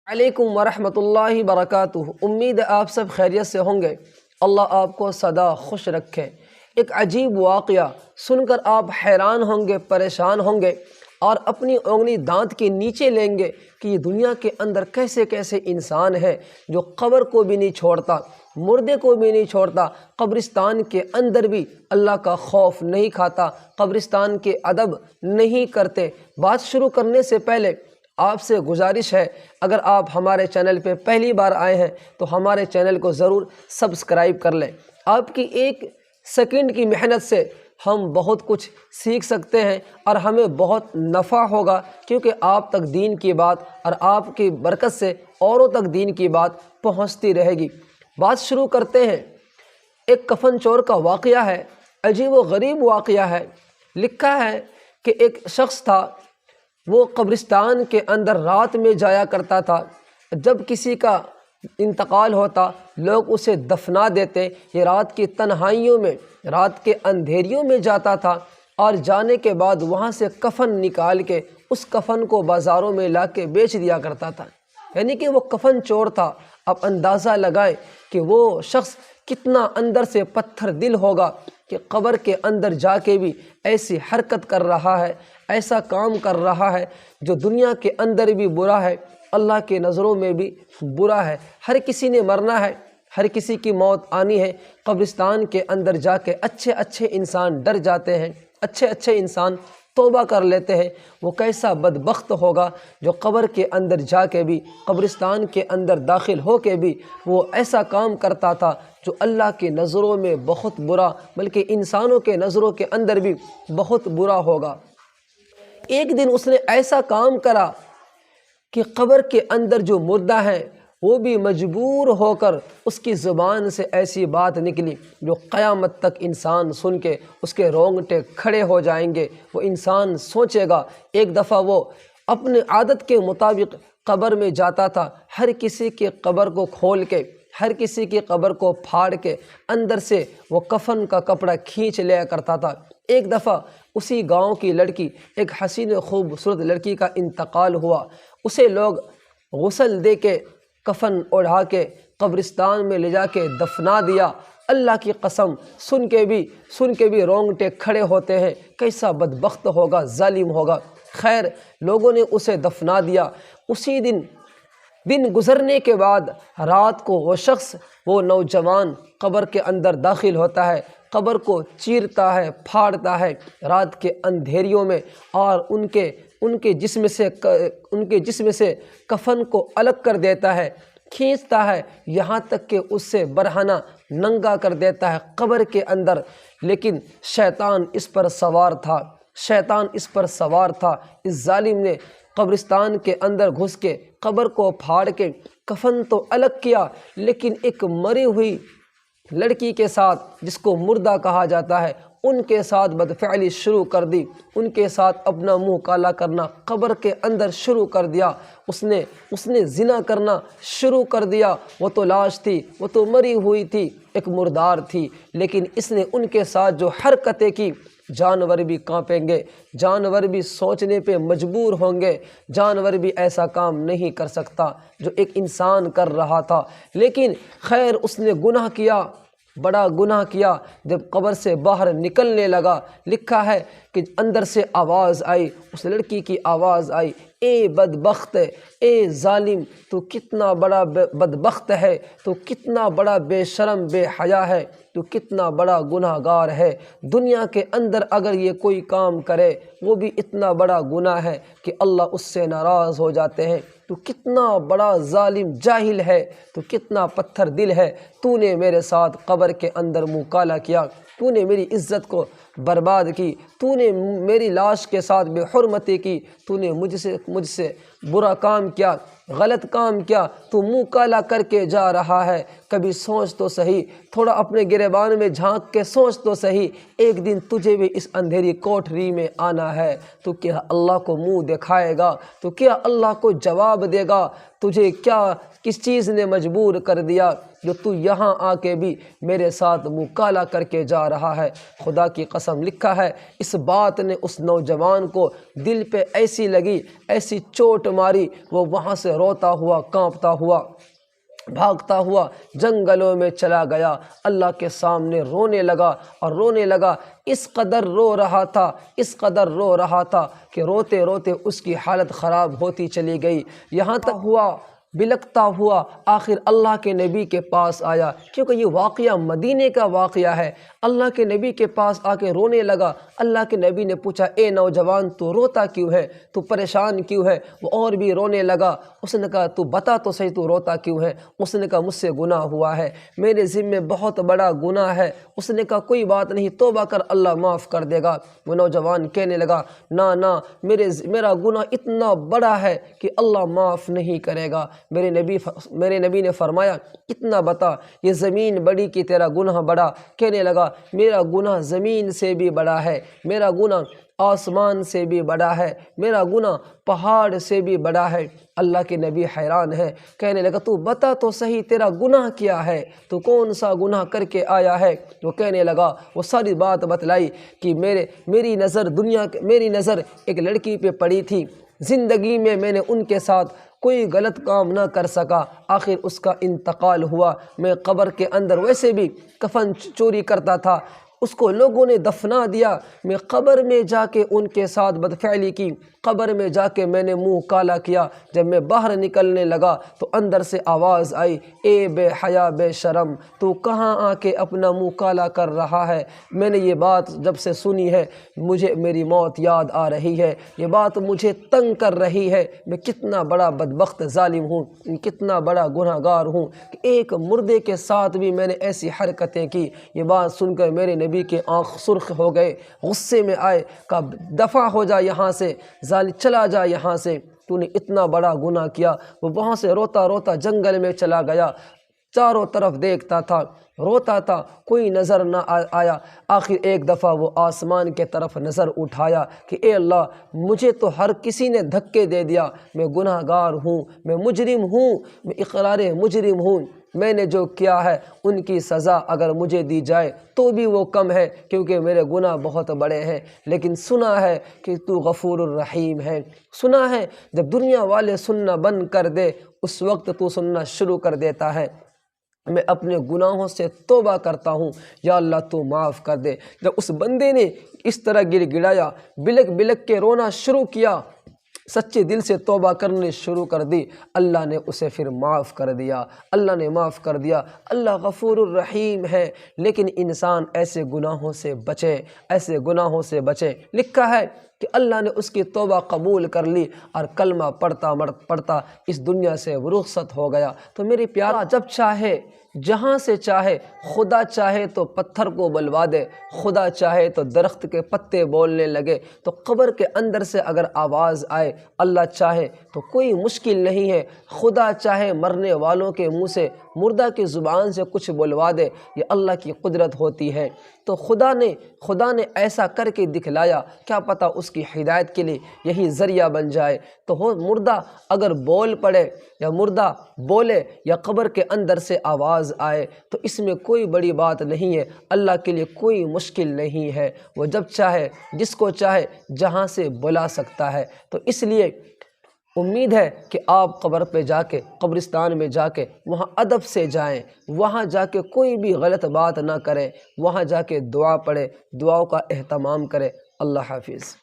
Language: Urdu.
علیکم ورحمۃ اللہ وبرکاتہ۔ امید ہے آپ سب خیریت سے ہوں گے۔ اللہ آپ کو سدا خوش رکھے۔ ایک عجیب واقعہ سن کر آپ حیران ہوں گے، پریشان ہوں گے اور اپنی انگلی دانت کے نیچے لیں گے کہ یہ دنیا کے اندر کیسے کیسے انسان ہے جو قبر کو بھی نہیں چھوڑتا، مردے کو بھی نہیں چھوڑتا، قبرستان کے اندر بھی اللہ کا خوف نہیں کھاتا، قبرستان کے ادب نہیں کرتے۔ بات شروع کرنے سے پہلے آپ سے گزارش ہے، اگر آپ ہمارے چینل پہ پہلی بار آئے ہیں تو ہمارے چینل کو ضرور سبسکرائب کر لیں۔ آپ کی ایک سیکنڈ کی محنت سے ہم بہت کچھ سیکھ سکتے ہیں اور ہمیں بہت نفع ہوگا، کیونکہ آپ تک دین کی بات اور آپ کی برکت سے اوروں تک دین کی بات پہنچتی رہے گی۔ بات شروع کرتے ہیں۔ ایک کفن چور کا واقعہ ہے، عجیب و غریب واقعہ ہے۔ لکھا ہے کہ ایک شخص تھا، وہ قبرستان کے اندر رات میں جایا کرتا تھا۔ جب کسی کا انتقال ہوتا لوگ اسے دفنا دیتے۔ یہ رات کی تنہائیوں میں، رات کے اندھیریوں میں جاتا تھا اور جانے کے بعد وہاں سے کفن نکال کے اس کفن کو بازاروں میں لا کے بیچ دیا کرتا تھا۔ یعنی کہ وہ کفن چور تھا۔ اب اندازہ لگائیں کہ وہ شخص کتنا اندر سے پتھر دل ہوگا کہ قبر کے اندر جا کے بھی ایسی حرکت کر رہا ہے، ایسا کام کر رہا ہے جو دنیا کے اندر بھی برا ہے، اللہ کے نظروں میں بھی برا ہے۔ ہر کسی نے مرنا ہے، ہر کسی کی موت آنی ہے۔ قبرستان کے اندر جا کے اچھے اچھے انسان ڈر جاتے ہیں، اچھے اچھے انسان توبہ کر لیتے ہیں۔ وہ کیسا بدبخت ہوگا جو قبر کے اندر جا کے بھی، قبرستان کے اندر داخل ہو کے بھی وہ ایسا کام کرتا تھا جو اللہ کی نظروں میں بہت برا، بلکہ انسانوں کے نظروں کے اندر بھی بہت برا ہوگا۔ ایک دن اس نے ایسا کام کرا کہ قبر کے اندر جو مردہ ہیں وہ بھی مجبور ہو کر اس کی زبان سے ایسی بات نکلی جو قیامت تک انسان سن کے اس کے رونگٹے کھڑے ہو جائیں گے۔ وہ انسان سوچے گا۔ ایک دفعہ وہ اپنے عادت کے مطابق قبر میں جاتا تھا، ہر کسی کی قبر کو کھول کے، ہر کسی کی قبر کو پھاڑ کے اندر سے وہ کفن کا کپڑا کھینچ لیا کرتا تھا۔ ایک دفعہ اسی گاؤں کی لڑکی، ایک حسین خوبصورت لڑکی کا انتقال ہوا۔ اسے لوگ غسل دے کے، کفن اوڑھا کے قبرستان میں لے جا کے دفنا دیا۔ اللہ کی قسم سن کے بھی رونگٹے کھڑے ہوتے ہیں۔ کیسا بدبخت ہوگا، ظالم ہوگا۔ خیر، لوگوں نے اسے دفنا دیا۔ اسی دن گزرنے کے بعد رات کو وہ شخص، وہ نوجوان قبر کے اندر داخل ہوتا ہے، قبر کو چیرتا ہے، پھاڑتا ہے رات کے اندھیریوں میں، اور ان کے جسم سے کفن کو الگ کر دیتا ہے، کھینچتا ہے، یہاں تک کہ اس سے برہنہ ننگا کر دیتا ہے قبر کے اندر۔ لیکن شیطان اس پر سوار تھا، شیطان اس پر سوار تھا۔ اس ظالم نے قبرستان کے اندر گھس کے قبر کو پھاڑ کے کفن تو الگ کیا، لیکن ایک مری ہوئی لڑکی کے ساتھ، جس کو مردہ کہا جاتا ہے، ان کے ساتھ بدفعلی شروع کر دی، ان کے ساتھ اپنا منہ کالا کرنا قبر کے اندر شروع کر دیا۔ اس نے زنا کرنا شروع کر دیا۔ وہ تو لاش تھی، وہ تو مری ہوئی تھی، ایک مردار تھی، لیکن اس نے ان کے ساتھ جو حرکتیں کی، جانور بھی کانپیں گے، جانور بھی سوچنے پہ مجبور ہوں گے۔ جانور بھی ایسا کام نہیں کر سکتا جو ایک انسان کر رہا تھا۔ لیکن خیر، اس نے گناہ کیا، بڑا گناہ کیا۔ جب قبر سے باہر نکلنے لگا، لکھا ہے کہ اندر سے آواز آئی، اس لڑکی کی آواز آئی، اے بدبخت، اے ظالم، تو کتنا بڑا بدبخت ہے، تو کتنا بڑا بے شرم بے حیا ہے، تو کتنا بڑا گناہ گار ہے۔ دنیا کے اندر اگر یہ کوئی کام کرے وہ بھی اتنا بڑا گناہ ہے کہ اللہ اس سے ناراض ہو جاتے ہیں۔ تو کتنا بڑا ظالم جاہل ہے، تو کتنا پتھر دل ہے، تو نے میرے ساتھ قبر کے اندر منہ کالا کیا، تو نے میری عزت کو برباد کی، تو نے میری لاش کے ساتھ بے حرمتی کی، تو نے مجھ سے برا کام کیا، غلط کام کیا، تو منہ کالا کر کے جا رہا ہے۔ کبھی سوچ تو صحیح، تھوڑا اپنے گریبان میں جھانک کے سوچ تو صحیح، ایک دن تجھے بھی اس اندھیری کوٹری میں آنا ہے۔ تو کیا اللہ کو منہ دکھائے گا؟ تو کیا اللہ کو جواب دے گا؟ تجھے کیا کس چیز نے مجبور کر دیا جو تو یہاں آ کے بھی میرے ساتھ منہ کالا کر کے جا رہا ہے؟ خدا کی قسم لکھا ہے اس بات نے اس نوجوان کو دل پہ ایسی لگی، ایسی چوٹ ماری، وہ وہاں سے روتا ہوا کانپتا ہوا بھاگتا ہوا جنگلوں میں چلا گیا، اللہ کے سامنے رونے لگا اور رونے لگا۔ اس قدر رو رہا تھا، اس قدر رو رہا تھا کہ روتے روتے اس کی حالت خراب ہوتی چلی گئی، یہاں تک ہوا بلکتا ہوا آخر اللہ کے نبی کے پاس آیا، کیونکہ یہ واقعہ مدینے کا واقعہ ہے۔ اللہ کے نبی کے پاس آ کے رونے لگا۔ اللہ کے نبی نے پوچھا، اے نوجوان تو روتا کیوں ہے، تو پریشان کیوں ہے؟ وہ اور بھی رونے لگا۔ اس نے کہا، تو بتا تو صحیح تو روتا کیوں ہے؟ اس نے کہا، مجھ سے گناہ ہوا ہے، میرے ذمے بہت بڑا گناہ ہے۔ اس نے کہا، کوئی بات نہیں، توبہ کر، اللہ معاف کر دے گا۔ وہ نوجوان کہنے لگا، نہ میرا گناہ اتنا بڑا ہے کہ اللہ معاف نہیں کرے گا۔ میرے نبی نے فرمایا، کتنا بتا، یہ زمین بڑی کہ تیرا گناہ بڑا؟ کہنے لگا، میرا گناہ زمین سے بھی بڑا ہے، میرا گناہ آسمان سے بھی بڑا ہے، میرا گناہ پہاڑ سے بھی بڑا ہے۔ اللہ کے نبی حیران ہے، کہنے لگا، تو بتا تو صحیح تیرا گناہ کیا ہے، تو کون سا گناہ کر کے آیا ہے؟ وہ کہنے لگا، وہ ساری بات بتلائی کہ میری نظر ایک لڑکی پہ پڑی تھی، زندگی میں نے ان کے ساتھ کوئی غلط کام نہ کر سکا، آخر اس کا انتقال ہوا۔ میں قبر کے اندر ویسے بھی کفن چوری کرتا تھا، اس کو لوگوں نے دفنا دیا، میں قبر میں جا کے ان کے ساتھ بدفعلی کی، قبر میں جا کے میں نے منہ کالا کیا۔ جب میں باہر نکلنے لگا تو اندر سے آواز آئی، اے بے حیا بے شرم، تو کہاں آ کے اپنا منہ کالا کر رہا ہے؟ میں نے یہ بات جب سے سنی ہے مجھے میری موت یاد آ رہی ہے، یہ بات مجھے تنگ کر رہی ہے، میں کتنا بڑا بدبخت ظالم ہوں، کتنا بڑا گناہ گار ہوں کہ ایک مردے کے ساتھ بھی میں نے ایسی حرکتیں کی۔ یہ بات سن کر میرے نبی کے آنکھ سرخ ہو گئے، غصے میں آئے، کہا، دفع ہو جا یہاں سے، چلا جا یہاں سے، تو نے اتنا بڑا گناہ کیا۔ وہ وہاں سے روتا روتا جنگل میں چلا گیا، چاروں طرف دیکھتا تھا، روتا تھا، کوئی نظر نہ آیا۔ آخر ایک دفعہ وہ آسمان کے طرف نظر اٹھایا کہ اے اللہ، مجھے تو ہر کسی نے دھکے دے دیا، میں گناہ گار ہوں، میں مجرم ہوں، میں اقرار مجرم ہوں، میں نے جو کیا ہے ان کی سزا اگر مجھے دی جائے تو بھی وہ کم ہے، کیونکہ میرے گناہ بہت بڑے ہیں۔ لیکن سنا ہے کہ تو غفور الرحیم ہے، سنا ہے جب دنیا والے سننا بند کر دے اس وقت تو سننا شروع کر دیتا ہے۔ میں اپنے گناہوں سے توبہ کرتا ہوں، یا اللہ تو معاف کر دے۔ جب اس بندے نے اس طرح گڑ گڑایا، بلک بلک کے رونا شروع کیا، سچے دل سے توبہ کرنے شروع کر دی، اللہ نے اسے پھر معاف کر دیا، اللہ نے معاف کر دیا۔ اللہ غفور الرحیم ہے، لیکن انسان ایسے گناہوں سے بچے، ایسے گناہوں سے بچے۔ لکھا ہے کہ اللہ نے اس کی توبہ قبول کر لی اور کلمہ پڑھتا اس دنیا سے رخصت ہو گیا۔ تو میری پیارا، جب چاہے جہاں سے چاہے، خدا چاہے تو پتھر کو بلوا دے، خدا چاہے تو درخت کے پتے بولنے لگے، تو قبر کے اندر سے اگر آواز آئے، اللہ چاہے تو کوئی مشکل نہیں ہے، خدا چاہے مرنے والوں کے منہ سے، مردہ کی زبان سے کچھ بلوا دے، یہ اللہ کی قدرت ہوتی ہے۔ تو خدا نے ایسا کر کے دکھلایا، کیا پتہ اس کی ہدایت کے لیے یہی ذریعہ بن جائے۔ تو مردہ اگر بول پڑے یا مردہ بولے یا قبر کے اندر سے آواز آئے تو اس میں کوئی بڑی بات نہیں ہے، اللہ کے لیے کوئی مشکل نہیں ہے، وہ جب چاہے جس کو چاہے جہاں سے بلا سکتا ہے۔ تو اس لیے امید ہے کہ آپ قبر پہ جا کے، قبرستان میں جا کے وہاں ادب سے جائیں، وہاں جا کے کوئی بھی غلط بات نہ کریں، وہاں جا کے دعا پڑھیں، دعاؤں کا اہتمام کریں۔ اللہ حافظ۔